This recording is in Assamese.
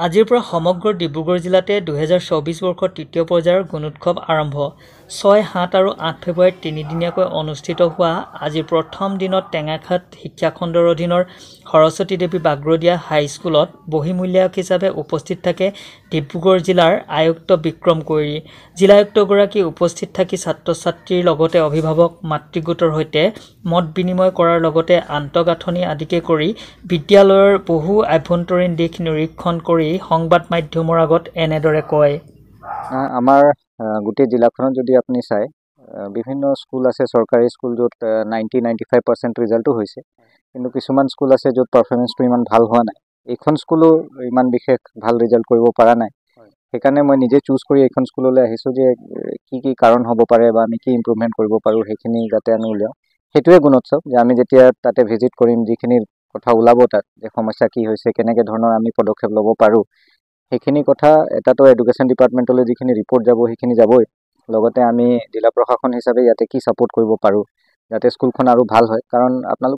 আজিৰ পৰা সমগ্ৰ ডিব্ৰুগড় জিলাতে 2024 বৰ্ষৰ তৃতীয় পৰ্যায়ৰ গুণোৎসৱ আৰম্ভ। 6, 7 আৰু 8 ফেব্ৰুৱাৰীত তিনিদিনীয়াকৈ অনুষ্ঠিত হোৱা আজিৰ প্ৰথম দিনত টেঙাখাত শিক্ষাখণ্ডৰ অধীনৰ সৰস্বতী দেৱী বাগৰদীয়া হাইস্কুলত বহিমূল্যায়ক হিচাপে উপস্থিত থাকে ডিব্ৰুগড় জিলাৰ আয়ুক্ত বিক্ৰম কৈৰী। জিলা আয়ুক্তগৰাকী উপস্থিত থাকি ছাত্ৰ ছাত্ৰীৰ লগতে অভিভাৱক মাতৃগোটৰ সৈতে মত বিনিময় কৰাৰ লগতে আন্তঃগাঁথনি আদিকে কৰি বিদ্যালয়ৰ বহু আভ্যন্তৰীণ দিশ নিৰীক্ষণ কৰি সংবাদ মাধ্যমৰ আগত এনেদৰে কয়। আমাৰ গোটেই জিলাখনত যদি আপুনি চায় বিভিন্ন স্কুল আছে, চৰকাৰী স্কুল য'ত 90-95% ৰিজাল্টো হৈছে, কিন্তু কিছুমান স্কুল আছে য'ত পাৰফৰ্মেঞ্চটো ইমান ভাল হোৱা নাই। এইখন স্কুলো ইমান বিশেষ ভাল ৰিজাল্ট কৰিব পৰা নাই। সেইকাৰণে মই নিজে চুজ কৰি এইখন স্কুললৈ আহিছোঁ যে কি কাৰণ হ'ব পাৰে বা আমি কি ইম্প্ৰুভমেণ্ট কৰিব পাৰোঁ সেইখিনি যাতে আমি উলিয়াওঁ। সেইটোৱে গুণোৎসৱ যে আমি যেতিয়া তাতে ভিজিট কৰিম, যিখিনি কথা ওলাব তাত যে সমস্যা কি হৈছে, কেনেকৈ ধৰণৰ আমি পদক্ষেপ ল'ব পাৰোঁ, সেইখিনি কথা এটাতো এডুকেশ্যন ডিপাৰ্টমেণ্টলৈ যিখিনি ৰিপৰ্ট যাব সেইখিনি যাবই, লগতে আমি জিলা প্ৰশাসন হিচাপে ইয়াতে কি ছাপোৰ্ট কৰিব পাৰোঁ যাতে স্কুলখন আৰু ভাল হয়। কাৰণ আপোনালোক